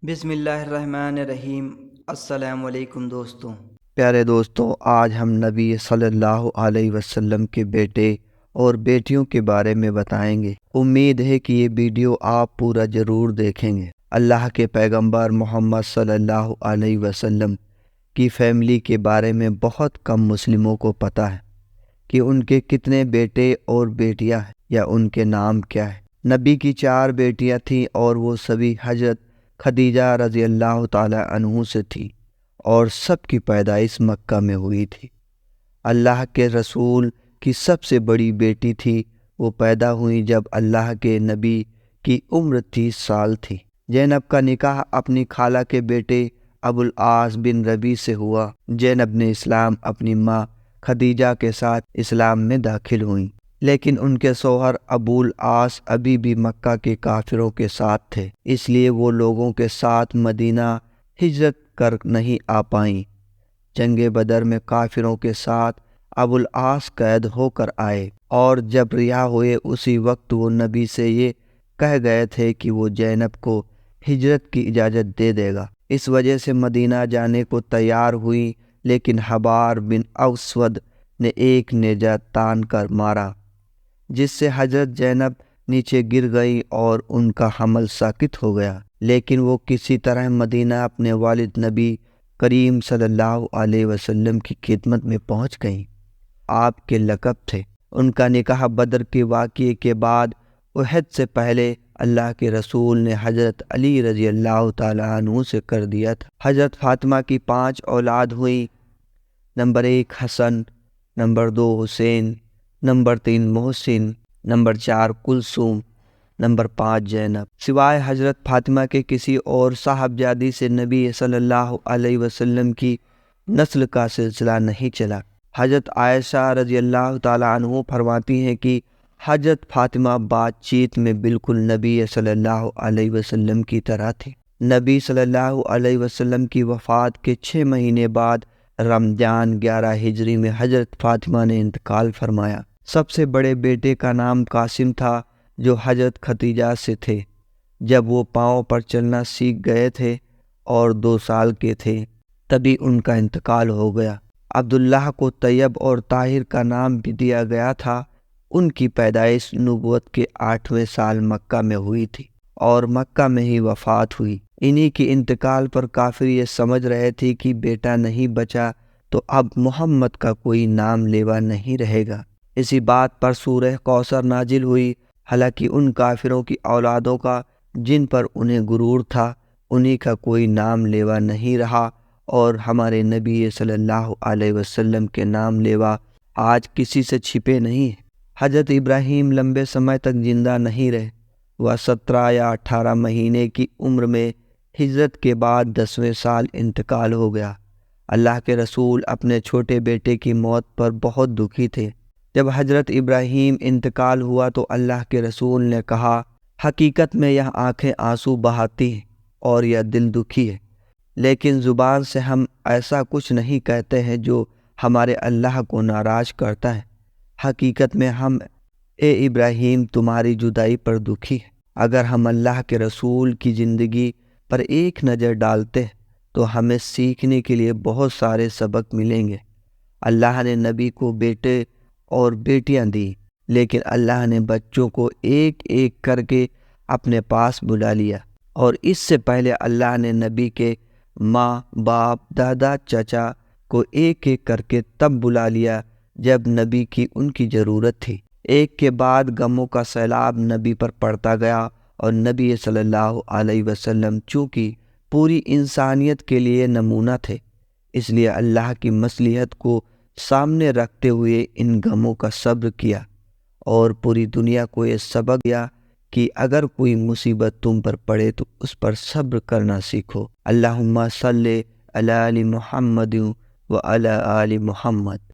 بسم اللہ الرحمن الرحیم۔ السلام علیکم دوستوں۔ پیارے دوستوں، آج ہم نبی صلی اللہ علیہ وسلم کے بیٹے اور بیٹیوں کے بارے میں بتائیں گے۔ امید ہے کہ یہ ویڈیو آپ پورا ضرور دیکھیں گے۔ اللہ کے پیغمبر محمد صلی اللہ علیہ وسلم کی فیملی کے بارے میں بہت کم مسلموں کو پتہ ہے کہ ان کے کتنے بیٹے اور بیٹیاں ہیں یا ان کے نام کیا ہے۔ نبی کی 4 بیٹیاں تھیں اور وہ سبھی حضرت خدیجہ رضی اللہ تعالی عنہ سے تھی اور سب کی پیدائش مکہ میں ہوئی تھی۔ اللہ کے رسول کی سب سے بڑی بیٹی تھی، وہ پیدا ہوئی جب اللہ کے نبی کی عمر 30 سال تھی۔ زینب کا نکاح اپنی خالہ کے بیٹے ابو العاص بن ربیع سے ہوا۔ زینب نے اسلام اپنی ماں خدیجہ کے ساتھ اسلام میں داخل ہوئیں، لیکن ان کے شوہر ابو العاص ابھی بھی مکہ کے کافروں کے ساتھ تھے، اس لیے وہ لوگوں کے ساتھ مدینہ ہجرت کر نہیں آ پائیں۔ جنگ بدر میں کافروں کے ساتھ ابو العاص قید ہو کر آئے اور جب رہا ہوئے اسی وقت وہ نبی سے یہ کہہ گئے تھے کہ وہ زینب کو ہجرت کی اجازت دے دے گا۔ اس وجہ سے مدینہ جانے کو تیار ہوئی، لیکن حبار بن اسود نے ایک نیزہ تان کر مارا جس سے حضرت زینب نیچے گر گئی اور ان کا حمل ساقط ہو گیا، لیکن وہ کسی طرح مدینہ اپنے والد نبی کریم صلی اللہ علیہ وسلم کی خدمت میں پہنچ گئیں۔ آپ کے لقب تھے۔ ان کا نکاح بدر کے واقعے کے بعد احد سے پہلے اللہ کے رسول نے حضرت علی رضی اللہ تعالیٰ عنہ سے کر دیا تھا۔ حضرت فاطمہ کی 5 اولاد ہوئی۔ نمبر 1 حسن، نمبر 2 حسین، نمبر 3 محسن، نمبر 4 کلثوم، نمبر 5 زینب۔ سوائے حضرت فاطمہ کے کسی اور صاحبزادی سے نبی صلی اللہ علیہ وسلم کی نسل کا سلسلہ نہیں چلا۔ حضرت عائشہ رضی اللہ تعالیٰ عنہ فرماتی ہیں کہ حضرت فاطمہ بات چیت میں بالکل نبی صلی اللہ علیہ وسلم کی طرح تھی۔ نبی صلی اللہ علیہ وسلم کی وفات کے 6 مہینے بعد رمضان 11 ہجری میں حضرت فاطمہ نے انتقال فرمایا۔ سب سے بڑے بیٹے کا نام قاسم تھا جو حضرت خدیجہ سے تھے۔ جب وہ پاؤں پر چلنا سیکھ گئے تھے اور 2 سال کے تھے تبھی ان کا انتقال ہو گیا۔ عبداللہ کو طیب اور طاہر کا نام بھی دیا گیا تھا۔ ان کی پیدائش نبوت کے 8ویں سال مکہ میں ہوئی تھی اور مکہ میں ہی وفات ہوئی۔ انہی کے انتقال پر کافر یہ سمجھ رہے تھے کہ بیٹا نہیں بچا تو اب محمد کا کوئی نام لیوا نہیں رہے گا۔ اسی بات پر سورہ کوثر نازل ہوئی۔ حالانکہ ان کافروں کی اولادوں کا جن پر انہیں غرور تھا انہی کا کوئی نام لیوا نہیں رہا، اور ہمارے نبی صلی اللہ علیہ وسلم کے نام لیوا آج کسی سے چھپے نہیں ہیں۔ حضرت ابراہیم لمبے سمے تک زندہ نہیں رہے۔ وہ 17 یا 18 مہینے کی عمر میں ہجرت کے بعد 10ویں سال انتقال ہو گیا۔ اللہ کے رسول اپنے چھوٹے بیٹے کی موت پر بہت دکھی تھے۔ جب حضرت ابراہیم انتقال ہوا تو اللہ کے رسول نے کہا، حقیقت میں یہ آنکھیں آنسو بہاتی ہیں اور یہ دل دکھی ہے، لیکن زبان سے ہم ایسا کچھ نہیں کہتے ہیں جو ہمارے اللہ کو ناراض کرتا ہے۔ حقیقت میں ہم اے ابراہیم تمہاری جدائی پر دکھی ہیں۔ اگر ہم اللہ کے رسول کی زندگی پر ایک نظر ڈالتے ہیں تو ہمیں سیکھنے کے لیے بہت سارے سبق ملیں گے۔ اللہ نے نبی کو بیٹے اور بیٹیاں دی، لیکن اللہ نے بچوں کو ایک ایک کر کے اپنے پاس بلا لیا، اور اس سے پہلے اللہ نے نبی کے ماں باپ دادا چچا کو ایک ایک کر کے تب بلا لیا جب نبی کی ان کی ضرورت تھی۔ ایک کے بعد غموں کا سیلاب نبی پر پڑتا گیا، اور نبی صلی اللہ علیہ وسلم چونکہ پوری انسانیت کے لیے نمونہ تھے، اس لیے اللہ کی مصلحت کو سامنے رکھتے ہوئے ان غموں کا صبر کیا اور پوری دنیا کو یہ سبق دیا کہ اگر کوئی مصیبت تم پر پڑے تو اس پر صبر کرنا سیکھو۔ اللہم صلی علی محمد و علی آل محمد۔